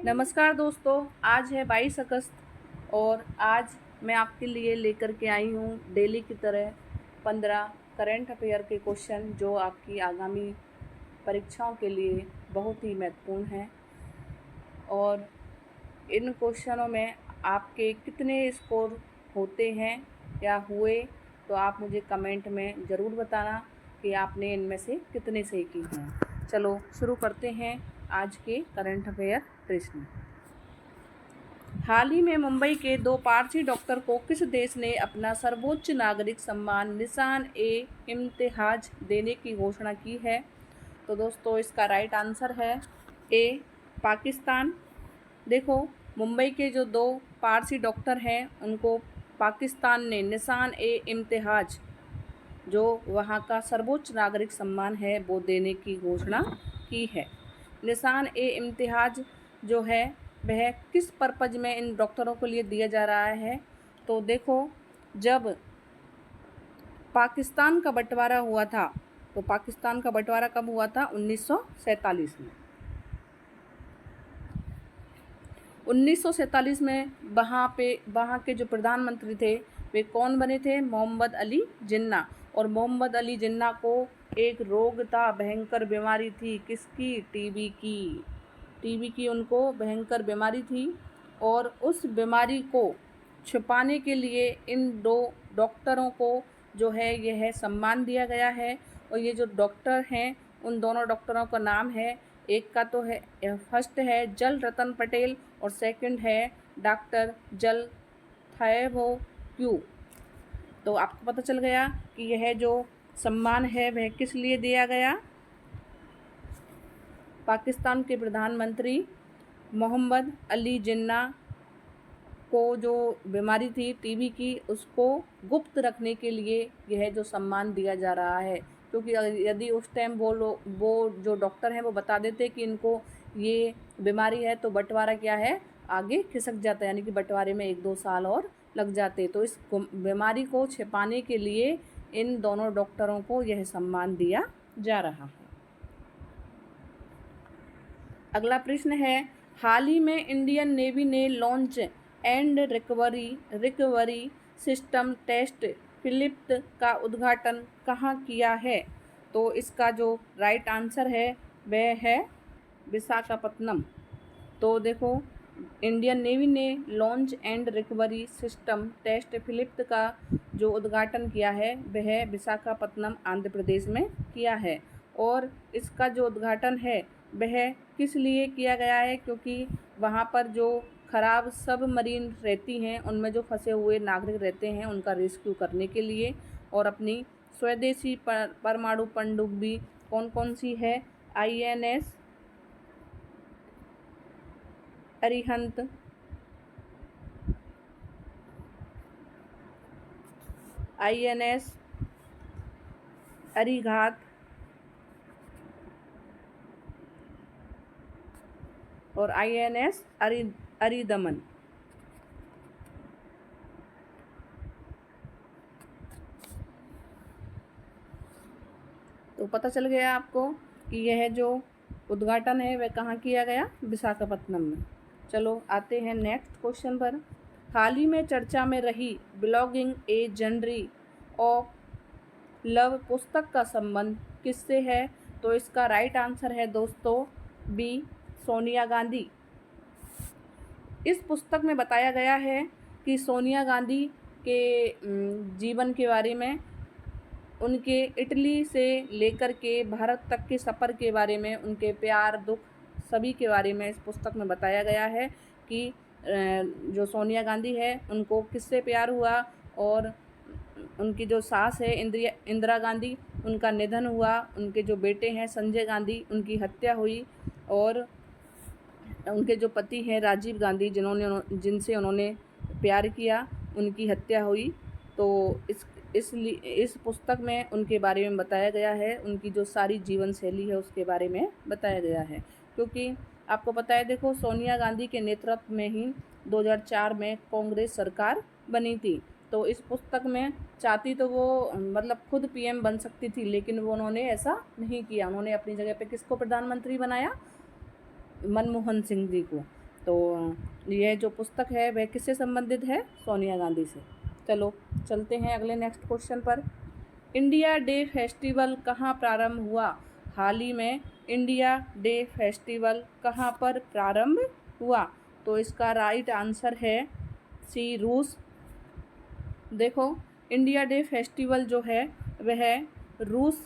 नमस्कार दोस्तों, आज है 22 अगस्त और आज मैं आपके लिए लेकर के आई हूँ डेली की तरह 15 करंट अफेयर के क्वेश्चन जो आपकी आगामी परीक्षाओं के लिए बहुत ही महत्वपूर्ण हैं। और इन क्वेश्चनों में आपके कितने स्कोर होते हैं या हुए, तो आप मुझे कमेंट में ज़रूर बताना कि आपने इनमें से कितने सही की हैं। चलो शुरू करते हैं आज के करंट अफेयर प्रश्न। हाल ही में मुंबई के 2 पारसी डॉक्टर को किस देश ने अपना सर्वोच्च नागरिक सम्मान निशान-ए-इम्तिहाज देने की घोषणा की है? तो दोस्तों इसका राइट आंसर है ए पाकिस्तान। देखो, मुंबई के जो 2 पारसी डॉक्टर हैं उनको पाकिस्तान ने निशान-ए-इम्तिहाज जो वहाँ का सर्वोच्च नागरिक सम्मान है वो देने की घोषणा की है। निशान-ए-इम्तिहाज जो है वह किस पर्पज़ में इन डॉक्टरों के लिए दिया जा रहा है? तो देखो, जब पाकिस्तान का बंटवारा हुआ था, तो पाकिस्तान का बंटवारा कब हुआ था? 1947 में। 1947 में वहाँ के जो प्रधानमंत्री थे वे कौन बने थे? मोहम्मद अली जिन्ना। और मोहम्मद अली जिन्ना को एक रोग था, भयंकर बीमारी थी, किसकी? टीबी की। टीबी की उनको भयंकर बीमारी थी और उस बीमारी को छिपाने के लिए इन 2 डॉक्टरों को जो है यह सम्मान दिया गया है। और ये जो डॉक्टर हैं उन दोनों डॉक्टरों का नाम है, एक का तो है, फर्स्ट है जल रतन पटेल और सेकंड है डॉक्टर जल थाएबो क्यू। तो आपको पता चल गया कि यह जो सम्मान है वह किस लिए दिया गया? पाकिस्तान के प्रधानमंत्री मोहम्मद अली जिन्ना को जो बीमारी थी टीबी की उसको गुप्त रखने के लिए यह जो सम्मान दिया जा रहा है। क्योंकि यदि उस टाइम वो जो डॉक्टर हैं वो बता देते कि इनको ये बीमारी है तो बंटवारा क्या है, आगे खिसक जाता है, यानी कि बंटवारे में 1-2 साल और लग जाते। तो इस बीमारी को छिपाने के लिए इन दोनों डॉक्टरों को यह सम्मान दिया जा रहा है। अगला प्रश्न है, हाल ही में इंडियन नेवी ने launch and recovery system test फिलिप्त का उद्घाटन कहाँ किया है? तो इसका जो राइट आंसर है वह है विशाखापत्तनम। तो देखो, इंडियन नेवी ने launch and recovery system test फिलिप्त का जो उद्घाटन किया है वह विशाखापत्तनम आंध्र प्रदेश में किया है। और इसका जो उद्घाटन है वह किस लिए किया गया है? क्योंकि वहाँ पर जो खराब सबमरीन रहती हैं उनमें जो फंसे हुए नागरिक रहते हैं उनका रेस्क्यू करने के लिए, और अपनी स्वदेशी परमाणु पनडुब्बी कौन कौन सी है? INS अरिहंत, INS अरिघात और INS अरिदमन। तो पता चल गया आपको कि यह जो उद्घाटन है वह कहाँ किया गया? विशाखापत्तनम में। चलो आते हैं नेक्स्ट क्वेश्चन पर। हाल ही में चर्चा में रही belonging a journey of love पुस्तक का संबंध किससे है? तो इसका राइट आंसर है दोस्तों बी सोनिया गांधी। इस पुस्तक में बताया गया है कि सोनिया गांधी के जीवन के बारे में, उनके इटली से लेकर के भारत तक के सफ़र के बारे में, उनके प्यार दुख सभी के बारे में इस पुस्तक में बताया गया है कि जो सोनिया गांधी है उनको किससे प्यार हुआ, और उनकी जो सास है इंदिरा गांधी उनका निधन हुआ, उनके जो बेटे हैं संजय गांधी उनकी हत्या हुई, और उनके जो पति हैं राजीव गांधी जिनसे उन्होंने प्यार किया उनकी हत्या हुई। तो इस पुस्तक में उनके बारे में बताया गया है, उनकी जो सारी जीवन शैली है उसके बारे में बताया गया है। क्योंकि आपको पता है, देखो, सोनिया गांधी के नेतृत्व में ही 2004 में कांग्रेस सरकार बनी थी। तो इस पुस्तक में चाहती तो वो मतलब खुद PM बन सकती थी, लेकिन वो उन्होंने ऐसा नहीं किया। उन्होंने अपनी जगह पे किसको प्रधानमंत्री बनाया? मनमोहन सिंह जी को। तो यह जो पुस्तक है वह किससे संबंधित है? सोनिया गांधी से। चलो चलते हैं अगले नेक्स्ट क्वेश्चन पर। इंडिया डे फेस्टिवल कहाँ प्रारंभ हुआ? हाल ही में इंडिया डे फेस्टिवल कहाँ पर प्रारंभ हुआ? तो इसका राइट आंसर है सी, रूस। देखो, इंडिया डे फेस्टिवल जो है वह रूस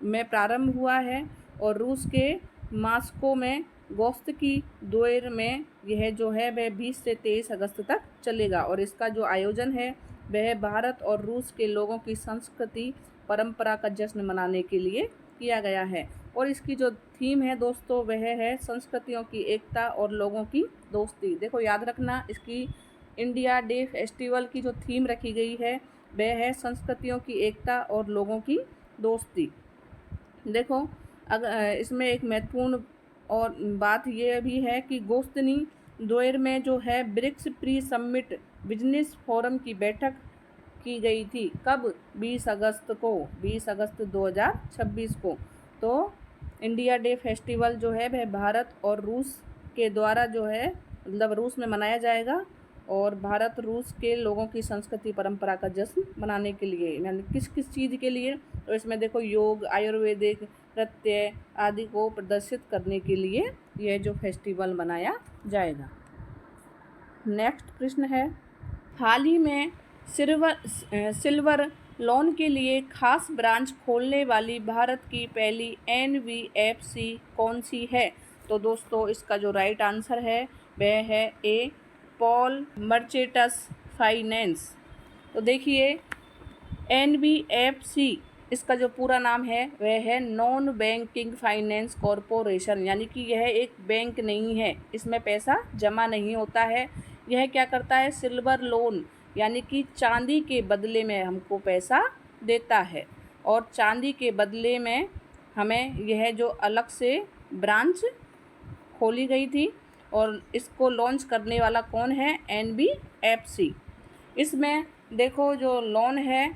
में प्रारंभ हुआ है और रूस के मॉस्को में अगस्त की दोपहर में यह जो है वह 20 से 23 अगस्त तक चलेगा और इसका जो आयोजन है वह भारत और रूस के लोगों की संस्कृति परंपरा का जश्न मनाने के लिए किया गया है। और इसकी जो थीम है दोस्तों वह है संस्कृतियों की एकता और लोगों की दोस्ती। देखो याद रखना, इसकी इंडिया डे फेस्टिवल की जो थीम रखी गई है वह है संस्कृतियों की एकता और लोगों की दोस्ती। देखो अगर इसमें एक महत्वपूर्ण और बात यह भी है कि गोस्तनी दोपहर में जो है BRICS pre summit business forum की बैठक की गई थी। कब? 20 अगस्त को, 20 अगस्त 2026 को। तो इंडिया डे फेस्टिवल जो है वह भारत और रूस के द्वारा जो है मतलब रूस में मनाया जाएगा और भारत रूस के लोगों की संस्कृति परंपरा का जश्न मनाने के लिए, यानी किस किस चीज़ के लिए? तो इसमें देखो योग, आयुर्वेदिक, नृत्य आदि को प्रदर्शित करने के लिए यह जो फेस्टिवल मनाया जाएगा। नेक्स्ट प्रश्न है, हाल ही में सिल्वर लोन के लिए खास ब्रांच खोलने वाली भारत की पहली NBFC कौन सी है? तो दोस्तों इसका जो राइट आंसर है वह है ए, पॉल मर्चेंटस फाइनेंस। तो देखिए NBFC इसका जो पूरा नाम है वह है नॉन बैंकिंग फाइनेंस कॉरपोरेशन, यानी कि यह एक बैंक नहीं है, इसमें पैसा जमा नहीं होता है। यह क्या करता है? सिल्वर लोन यानी कि चांदी के बदले में हमको पैसा देता है और चांदी के बदले में हमें यह जो अलग से ब्रांच खोली गई थी और इसको लॉन्च करने वाला कौन है? NBFC। इसमें देखो जो लोन है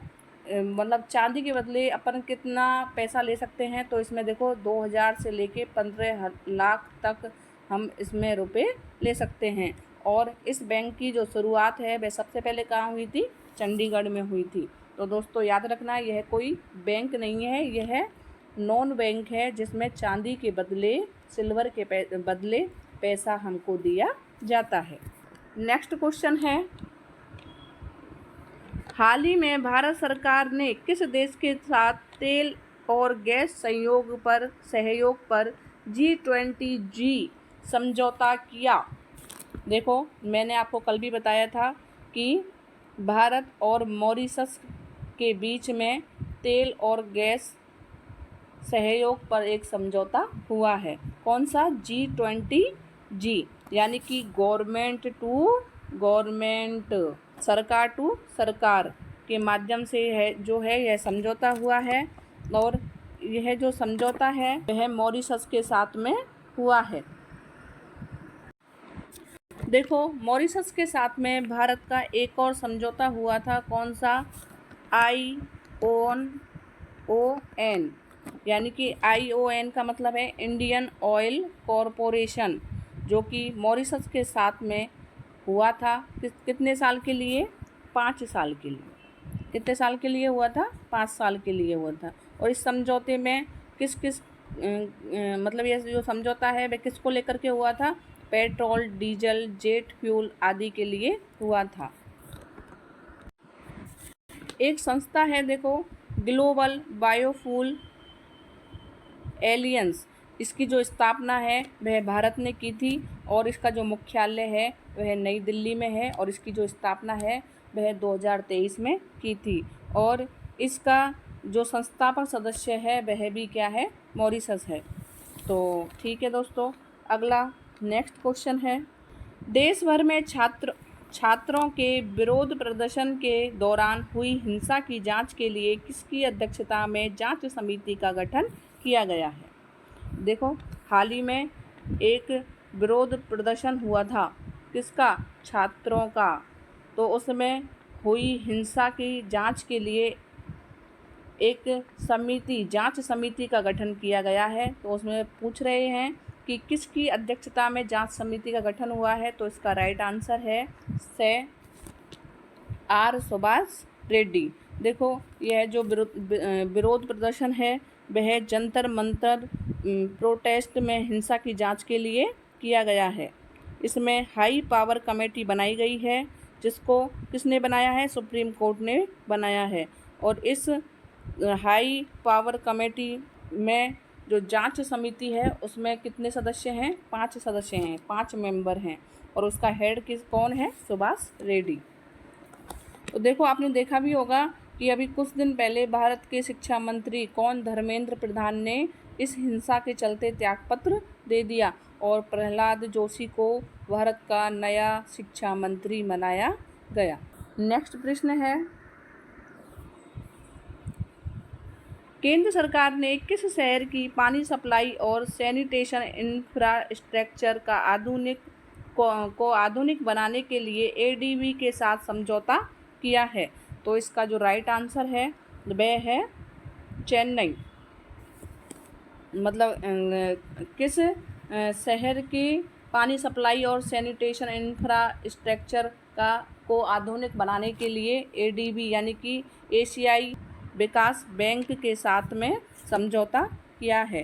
मतलब चांदी के बदले अपन कितना पैसा ले सकते हैं, तो इसमें देखो 2000 से लेके 15 लाख तक हम इसमें रुपए ले सकते हैं। और इस बैंक की जो शुरुआत है वह सबसे पहले कहाँ हुई थी? चंडीगढ़ में हुई थी। तो दोस्तों याद रखना, यह कोई बैंक नहीं है, यह नॉन बैंक है जिसमें चांदी के बदले, सिल्वर के बदले पैसा हमको दिया जाता है। नेक्स्ट क्वेश्चन है, हाल ही में भारत सरकार ने किस देश के साथ तेल और गैस सहयोग पर G20 समझौता किया? देखो मैंने आपको कल भी बताया था कि भारत और मॉरिशस के बीच में तेल और गैस सहयोग पर एक समझौता हुआ है। कौन सा? G20 यानी कि गवर्नमेंट टू गवर्नमेंट, सरकार टू सरकार के माध्यम से है जो है यह समझौता हुआ है और यह जो समझौता है वह मॉरिशस के साथ में हुआ है। देखो मॉरिशस के साथ में भारत का एक और समझौता हुआ था। कौन सा? ION, यानी कि ION का मतलब है इंडियन ऑयल कॉरपोरेशन, जो कि मॉरिशस के साथ में हुआ था। कितने साल के लिए? 5 साल के लिए। कितने साल के लिए हुआ था? 5 साल के लिए हुआ था। और इस समझौते में किस किस मतलब ये जो समझौता है वह किसको लेकर के हुआ था? पेट्रोल, डीजल, जेट फ्यूल आदि के लिए हुआ था। एक संस्था है देखो, ग्लोबल बायोफ्यूल एलियंस, इसकी जो स्थापना है वह भारत ने की थी और इसका जो मुख्यालय है वह नई दिल्ली में है और इसकी जो स्थापना है वह 2023 में की थी। और इसका जो संस्थापक सदस्य है वह भी क्या है? मॉरिशस है। तो ठीक है दोस्तों, अगला नेक्स्ट क्वेश्चन है, देश भर में छात्रों के विरोध प्रदर्शन के दौरान हुई हिंसा की जांच के लिए किसकी अध्यक्षता में जांच समिति का गठन किया गया है? देखो हाल ही में एक विरोध प्रदर्शन हुआ था, किसका? छात्रों का। तो उसमें हुई हिंसा की जांच के लिए एक जांच समिति का गठन किया गया है। तो उसमें पूछ रहे हैं कि किसकी अध्यक्षता में जांच समिति का गठन हुआ है, तो इसका राइट आंसर है से आर सुभाष रेड्डी। देखो, यह जो विरोध प्रदर्शन है वह जंतर मंतर प्रोटेस्ट में हिंसा की जांच के लिए किया गया है। इसमें हाई पावर कमेटी बनाई गई है, जिसको किसने बनाया है? सुप्रीम कोर्ट ने बनाया है। और इस हाई पावर कमेटी में जो जांच समिति है उसमें कितने सदस्य हैं? 5 सदस्य हैं, 5 मेंबर हैं, और उसका हेड कौन है? सुभाष रेड्डी। तो देखो, आपने देखा भी होगा कि अभी कुछ दिन पहले भारत के शिक्षा मंत्री कौन? धर्मेंद्र प्रधान ने इस हिंसा के चलते त्यागपत्र दे दिया और प्रहलाद जोशी को भारत का नया शिक्षा मंत्री बनाया गया। नेक्स्ट प्रश्न है, केंद्र सरकार ने किस शहर की पानी सप्लाई और सैनिटेशन इंफ्रास्ट्रक्चर का आधुनिक बनाने के लिए एडीबी के साथ समझौता किया है? तो इसका जो राइट आंसर है वह है चेन्नई। मतलब किस शहर की पानी सप्लाई और सैनिटेशन इंफ्रास्ट्रक्चर को आधुनिक बनाने के लिए एडीबी यानी कि एशियाई विकास बैंक के साथ में समझौता किया है?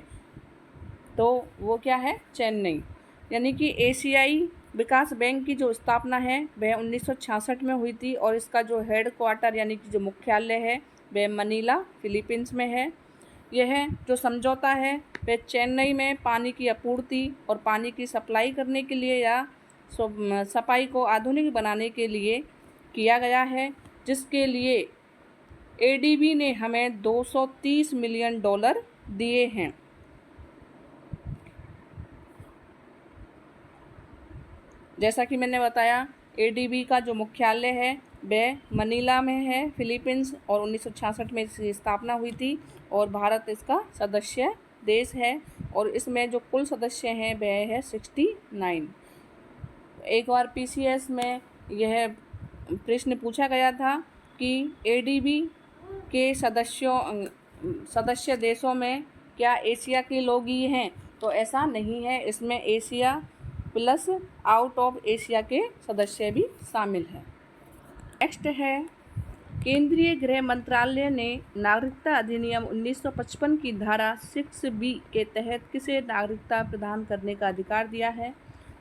तो वो क्या है? चेन्नई। यानी कि एशियाई विकास बैंक की जो स्थापना है वह 1966 में हुई थी और इसका जो हेड क्वार्टर यानी कि जो मुख्यालय है वह मनीला, फिलीपींस में है। यह जो समझौता है वह चेन्नई में पानी की आपूर्ति और पानी की सप्लाई करने के लिए या सफाई को आधुनिक बनाने के लिए किया गया है, जिसके लिए एडीबी ने हमें $230 मिलियन दिए हैं। जैसा कि मैंने बताया, एडीबी का जो मुख्यालय है वह मनीला में है, फिलीपींस, और 1966 में इसकी स्थापना हुई थी और भारत इसका सदस्य देश है। और इसमें जो कुल सदस्य हैं वह है 69। एक बार पीसीएस में यह प्रश्न पूछा गया था कि एडीबी के सदस्य देशों में क्या एशिया के लोग ही हैं? तो ऐसा नहीं है, इसमें Asia plus out of Asia के सदस्य भी शामिल हैं। नेक्स्ट है, केंद्रीय गृह मंत्रालय ने नागरिकता अधिनियम 1955 की धारा 6B के तहत किसे नागरिकता प्रदान करने का अधिकार दिया है?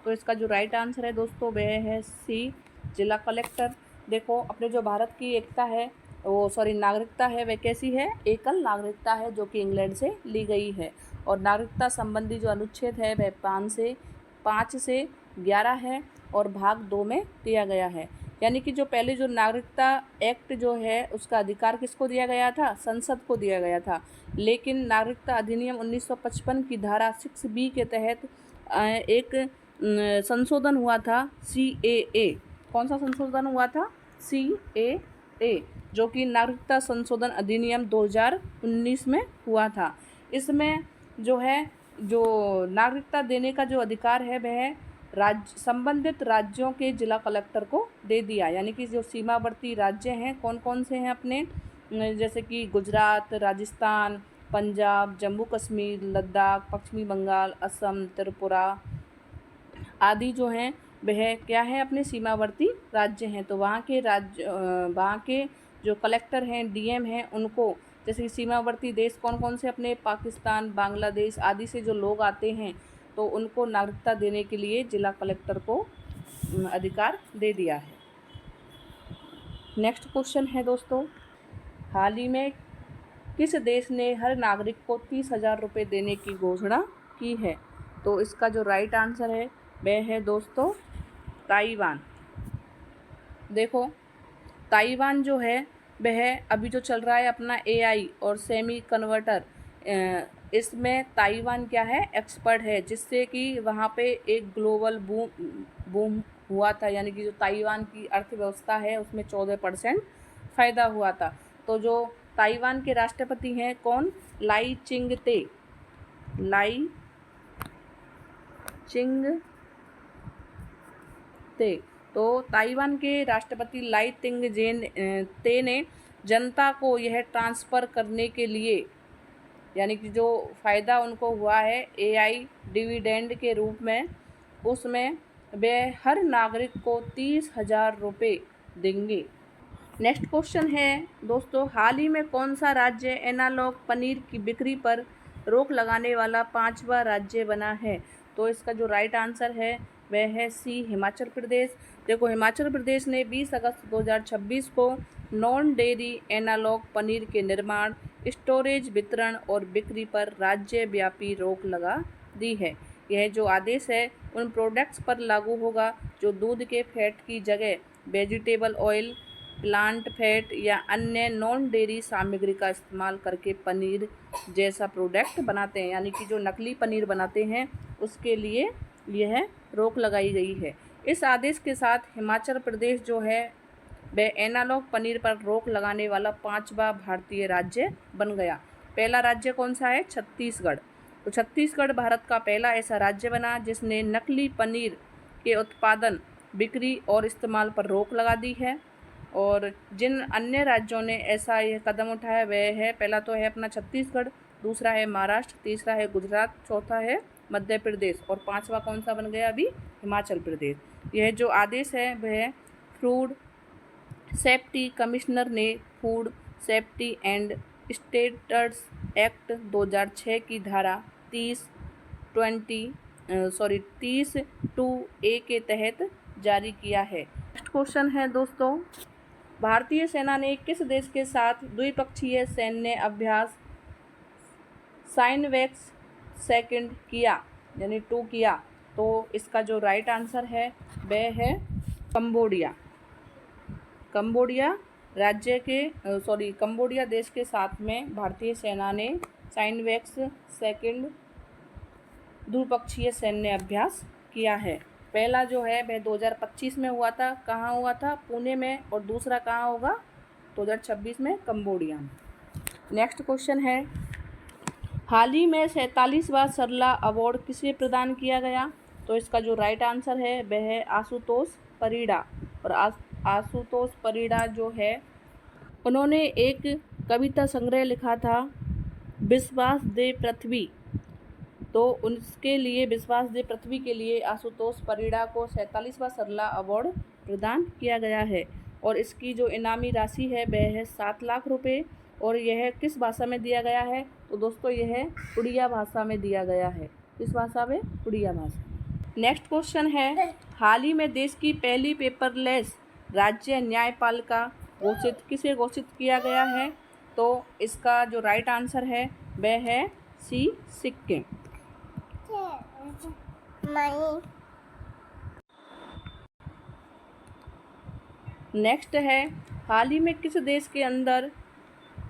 तो इसका जो राइट आंसर है दोस्तों वह है सी, जिला कलेक्टर। देखो, अपने जो भारत की नागरिकता है वह कैसी है? एकल नागरिकता है, जो कि इंग्लैंड से ली गई है। और नागरिकता संबंधी जो अनुच्छेद है वह 5 से 11 है और भाग 2 में दिया गया है। यानी कि जो पहले जो नागरिकता एक्ट जो है उसका अधिकार किसको दिया गया था? संसद को दिया गया था। लेकिन नागरिकता अधिनियम 1955 की धारा 6B के तहत एक संशोधन हुआ था, CAA। कौन सा संशोधन हुआ था? CAA, जो कि नागरिकता संशोधन अधिनियम 2019 में हुआ था। इसमें जो नागरिकता देने का जो अधिकार है वह संबंधित राज्यों के जिला कलेक्टर को दे दिया। यानी कि जो सीमावर्ती राज्य हैं कौन कौन से हैं अपने, जैसे कि गुजरात, राजस्थान, पंजाब, जम्मू कश्मीर, लद्दाख, पश्चिमी बंगाल, असम, त्रिपुरा आदि जो हैं वह क्या है? अपने सीमावर्ती राज्य हैं। तो वहाँ के जो कलेक्टर हैं, डीएम हैं, उनको, जैसे कि सीमावर्ती देश कौन कौन से अपने पाकिस्तान, बांग्लादेश आदि से जो लोग आते हैं तो उनको नागरिकता देने के लिए जिला कलेक्टर को अधिकार दे दिया है। नेक्स्ट क्वेश्चन है दोस्तों, हाल ही में किस देश ने हर नागरिक को 30,000 रुपये देने की घोषणा की है? तो इसका जो राइट आंसर है वह है दोस्तों ताइवान। देखो, ताइवान जो है वह अभी जो चल रहा है अपना AI और सेमी कन्वर्टर, इसमें ताइवान क्या है? एक्सपर्ट है, जिससे कि वहाँ पे एक ग्लोबल बूम हुआ था। यानी कि जो ताइवान की अर्थव्यवस्था है उसमें 14% फ़ायदा हुआ था। तो जो ताइवान के राष्ट्रपति हैं कौन? लाई चिंग-ते। तो ताइवान के राष्ट्रपति लाई चिंग-ते ने जनता को यह ट्रांसफ़र करने के लिए, यानी कि जो फ़ायदा उनको हुआ है AI डिविडेंड के रूप में, उसमें वे हर नागरिक को 30,000 रुपये देंगे। नेक्स्ट क्वेश्चन है दोस्तों, हाल ही में कौन सा राज्य एनालॉग पनीर की बिक्री पर रोक लगाने वाला 5वां राज्य बना है? तो इसका जो राइट आंसर है वह है सी, हिमाचल प्रदेश। देखो, हिमाचल प्रदेश ने 20 अगस्त 2026 को नॉन डेयरी एनालॉग पनीर के निर्माण, स्टोरेज, वितरण और बिक्री पर राज्यव्यापी रोक लगा दी है। यह जो आदेश है उन प्रोडक्ट्स पर लागू होगा जो दूध के फैट की जगह वेजिटेबल ऑयल, प्लांट फैट या अन्य नॉन डेयरी सामग्री का इस्तेमाल करके पनीर जैसा प्रोडक्ट बनाते हैं, यानी कि जो नकली पनीर बनाते हैं उसके लिए यह रोक लगाई गई है। इस आदेश के साथ हिमाचल प्रदेश जो है वह एनालॉग पनीर पर रोक लगाने वाला 5वां भारतीय राज्य बन गया। पहला राज्य कौन सा है? छत्तीसगढ़। तो छत्तीसगढ़ भारत का पहला ऐसा राज्य बना जिसने नकली पनीर के उत्पादन, बिक्री और इस्तेमाल पर रोक लगा दी है। और जिन अन्य राज्यों ने ऐसा यह कदम उठाया वह है, पहला तो है अपना छत्तीसगढ़, दूसरा है महाराष्ट्र, तीसरा है गुजरात, चौथा है मध्य प्रदेश और 5वां कौन सा बन गया अभी? हिमाचल प्रदेश। यह जो आदेश है वह फूड सेफ्टी कमिश्नर ने food safety and standards act 2006 की धारा 30(2)(a) के तहत जारी किया है। नेक्स्ट क्वेश्चन है दोस्तों, भारतीय सेना ने किस देश के साथ द्विपक्षीय सैन्य अभ्यास साइनवेक्स सेकंड किया, यानी 2 किया? तो इसका जो राइट आंसर है वह है कंबोडिया। कंबोडिया कंबोडिया देश के साथ में भारतीय सेना ने साइनवेक्स सेकंड द्विपक्षीय सैन्य अभ्यास किया है। पहला जो है वह 2025 में हुआ था। कहाँ हुआ था? पुणे में। और दूसरा कहाँ होगा? 2026 में कंबोडिया में। नेक्स्ट क्वेश्चन है, हाल ही में 47वां सरला अवार्ड किसे प्रदान किया गया? तो इसका जो राइट आंसर है वह है आशुतोष परिड़ा। और आशुतोष परिड़ा जो है उन्होंने एक कविता संग्रह लिखा था विश्वास दे पृथ्वी। तो उनके लिए, विश्वास दे पृथ्वी के लिए आशुतोष परिड़ा को 47वां सरला अवार्ड प्रदान किया गया है। और इसकी जो इनामी राशि है वह है 7 लाख रुपये। और यह किस भाषा में दिया गया है? तो दोस्तों यह उड़िया भाषा में दिया गया है। किस भाषा में? उड़िया भाषा। नेक्स्ट क्वेश्चन है, हाल ही में देश की पहली पेपरलेस राज्य न्यायपालिका किसे घोषित किया गया है? तो इसका जो राइट आंसर है वह है सी, सिक्किम। नेक्स्ट है, हाल ही में किस देश के अंदर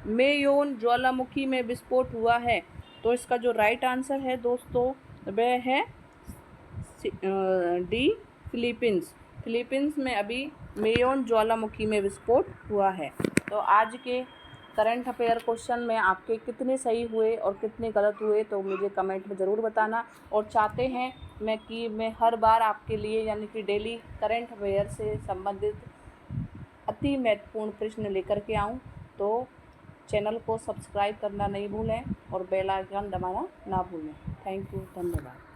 मेयोन ज्वालामुखी में विस्फोट हुआ है? तो इसका जो राइट आंसर है दोस्तों वह है डी, फिलीपींस। फिलीपींस में अभी मेयोन ज्वालामुखी में विस्फोट हुआ है। तो आज के करंट अफेयर क्वेश्चन में आपके कितने सही हुए और कितने गलत हुए तो मुझे कमेंट में ज़रूर बताना। और चाहते हैं मैं हर बार आपके लिए, यानी कि डेली करंट अफेयर से संबंधित अति महत्वपूर्ण प्रश्न लेकर के आऊँ, तो चैनल को सब्सक्राइब करना नहीं भूलें और बेल आइकन दबाना ना भूलें। थैंक यू, धन्यवाद।